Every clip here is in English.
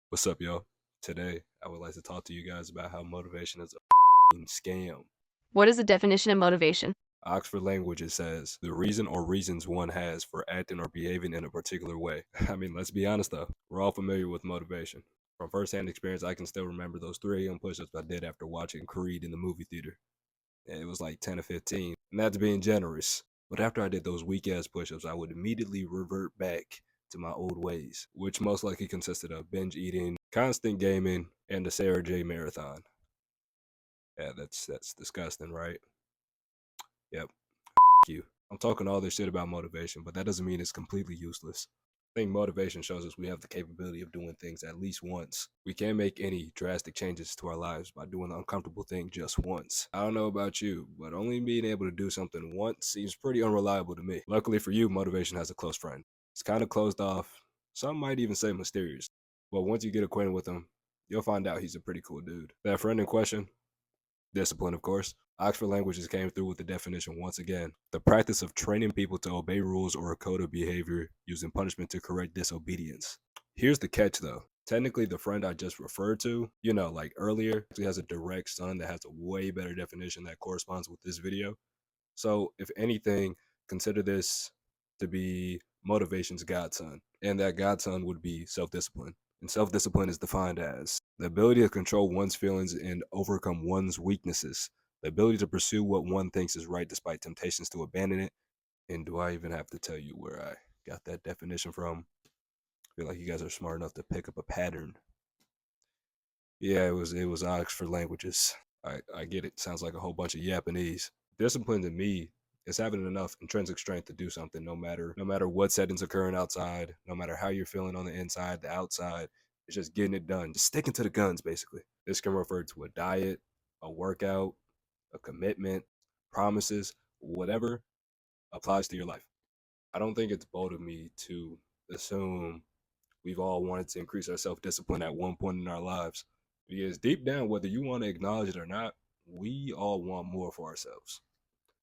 What's up, y'all? Today, I would like to talk to you guys about how motivation is a scam. What is the definition of motivation? Oxford Languages says the reason or reasons one has for acting or behaving in a particular way. I mean, let's be honest though, we're all familiar with motivation. From firsthand experience, I can still remember those 3 a.m. push ups I did after watching Creed in the movie theater. And it was like 10 or 15, and that's being generous. But after I did those weak ass push ups, I would immediately revert back to my old ways, which most likely consisted of binge eating, constant gaming, and the Sarah J marathon. Yeah, that's disgusting, right? Yep. You. I'm talking all this shit about motivation, but that doesn't mean it's completely useless. I think motivation shows us we have the capability of doing things at least once. We can't make any drastic changes to our lives by doing the uncomfortable thing just once. I don't know about you, but only being able to do something once seems pretty unreliable to me. Luckily for you, motivation has a close friend. It's kind of closed off. Some might even say mysterious. But once you get acquainted with him, you'll find out he's a pretty cool dude. That friend in question, discipline, of course. Oxford Languages came through with the definition once again. The practice of training people to obey rules or a code of behavior using punishment to correct disobedience. Here's the catch though. Technically, the friend I just referred to, like earlier, actually has a direct son that has a way better definition that corresponds with this video. So, if anything, consider this to be motivation's godson. And that godson would be self discipline. And self discipline is defined as the ability to control one's feelings and overcome one's weaknesses, the ability to pursue what one thinks is right despite temptations to abandon it. And do I even have to tell you where I got that definition from? I feel like you guys are smart enough to pick up a pattern. Yeah, it was Oxford Languages. I get it. Sounds like a whole bunch of Japanese. Discipline to me is having enough intrinsic strength to do something no matter what settings occurring outside, no matter how you're feeling on the inside, the outside. It's just getting it done. Just sticking to the guns, basically. This can refer to a diet, a workout, a commitment, promises, whatever applies to your life. I don't think it's bold of me to assume we've all wanted to increase our self discipline at one point in our lives. Because deep down, whether you want to acknowledge it or not, we all want more for ourselves.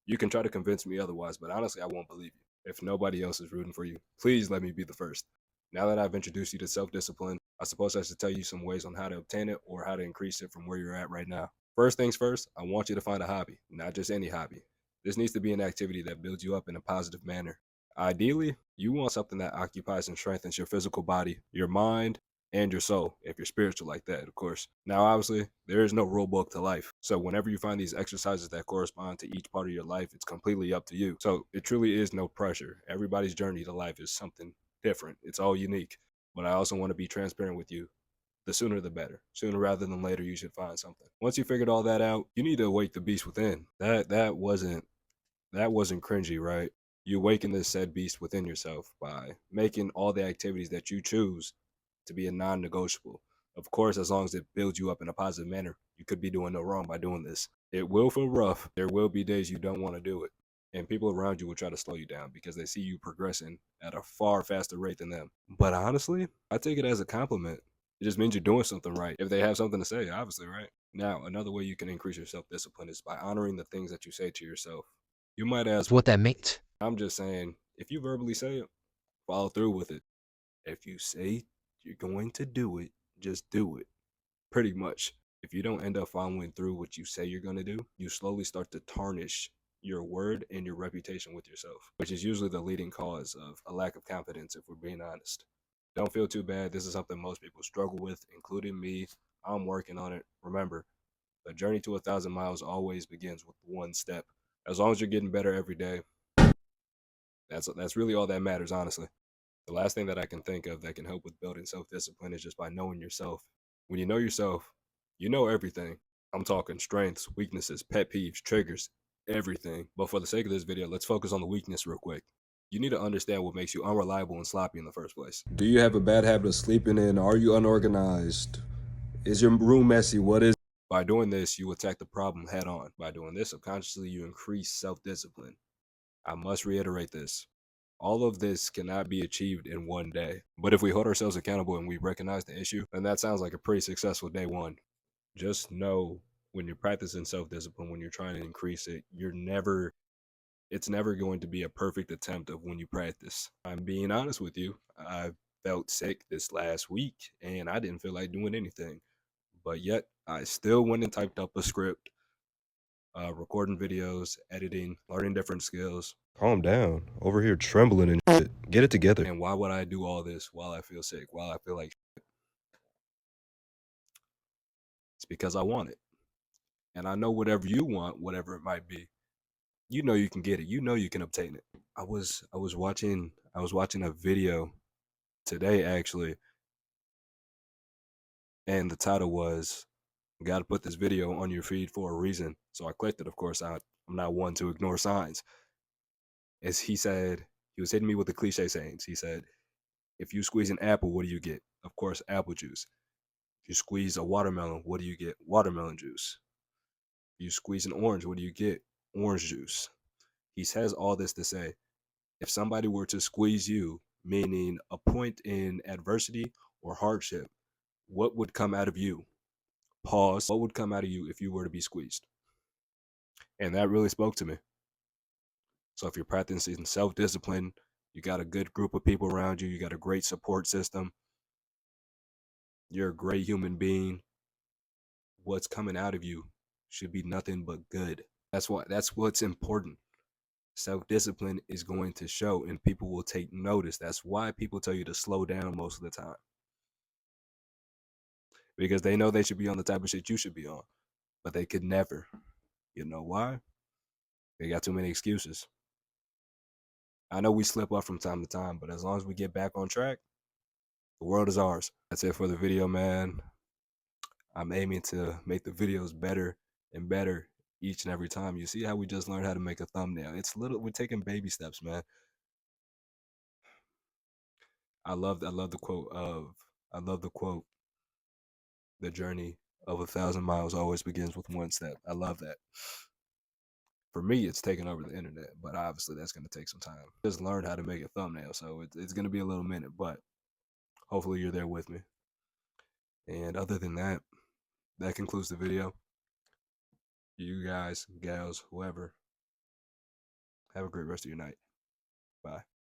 You can try to convince me otherwise, but honestly, I won't believe you. If nobody else is rooting for you, please let me be the first. Now that I've introduced you to self discipline, I suppose I should tell you some ways on how to obtain it or how to increase it from where you're at right now. First things first, I want you to find a hobby, not just any hobby. This needs to be an activity that builds you up in a positive manner. Ideally, you want something that occupies and strengthens your physical body, your mind, and your soul, if you're spiritual like that, of course. Now, obviously, there is no rule book to life. So, whenever you find these exercises that correspond to each part of your life, it's completely up to you. So, it truly is no pressure. Everybody's journey to life is something different, it's all unique. But I also want to be transparent with you. The sooner the better. Sooner rather than later, you should find something. Once you figured all that out, you need to awake the beast within. That wasn't cringy, right? You awaken this said beast within yourself by making all the activities that you choose to be a non-negotiable. Of course, as long as it builds you up in a positive manner, you could be doing no wrong by doing this. It will feel rough. There will be days you don't want to do it. And people around you will try to slow you down because they see you progressing at a far faster rate than them. But honestly, I take it as a compliment. It just means you're doing something right. If they have something to say, obviously, right? Now, another way you can increase your self discipline is by honoring the things that you say to yourself. You might ask, What that means. I'm just saying, if you verbally say it, follow through with it. If you say you're going to do it, just do it. Pretty much. If you don't end up following through what you say you're going to do, you slowly start to tarnish your word and your reputation with yourself, which is usually the leading cause of a lack of confidence, if we're being honest. Don't feel too bad. This is something most people struggle with, including me. I'm working on it. Remember, the journey to 1,000 miles always begins with one step. As long as you're getting better every day, that's really all that matters, honestly. The last thing that I can think of that can help with building self discipline is just by knowing yourself. When you know yourself, you know everything. I'm talking strengths, weaknesses, pet peeves, triggers, everything. But for the sake of this video, let's focus on the weakness real quick. You need to understand what makes you unreliable and sloppy in the first place. Do you have a bad habit of sleeping in? Are you unorganized? Is your room messy? What is? By doing this, you attack the problem head on. By doing this, subconsciously, you increase self discipline. I must reiterate this. All of this cannot be achieved in one day. But if we hold ourselves accountable and we recognize the issue, then that sounds like a pretty successful day one. Just know when you're practicing self discipline, when you're trying to increase it, it's never going to be a perfect attempt of when you practice. I'm being honest with you. I've felt sick this last week and I didn't feel like doing anything. But yet I still went and typed up a script, recording videos, editing, learning different skills. Calm down. Over here trembling and shit. Get it together. And why would I do all this while I feel sick, while I feel like shit? It's because I want it. And I know whatever you want, whatever it might be, you know you can get it. You know you can obtain it. I was watching a video today actually, and the title was "Got to put this video on your feed for a reason." So I clicked it. Of course, I'm not one to ignore signs. As he was hitting me with the cliche sayings. He said, "If you squeeze an apple, what do you get? Of course, apple juice. If you squeeze a watermelon, what do you get? Watermelon juice. If you squeeze an orange, what do you get? Orange juice." He says all this to say, if somebody were to squeeze you, meaning a point in adversity or hardship, what would come out of you? Pause. What would come out of you if you were to be squeezed? And that really spoke to me. So if you're practicing self-discipline, you got a good group of people around you, you got a great support system, you're a great human being, what's coming out of you should be nothing but good. That's what's important. Self-discipline is going to show and people will take notice. That's why people tell you to slow down most of the time. Because they know they should be on the type of shit you should be on. But they could never. You know why? They got too many excuses. I know we slip up from time to time, but as long as we get back on track, the world is ours. That's it for the video, man. I'm aiming to make the videos better and better each and every time. You see how we just learned how to make a thumbnail. We're taking baby steps, man. I love the quote, the journey of 1,000 miles always begins with one step. I love that. For me, it's taking over the internet, but obviously that's going to take some time. Just learned how to make a thumbnail, so it's going to be a little minute, but hopefully you're there with me. And other than that, that concludes the video. You guys, gals, whoever, have a great rest of your night. Bye.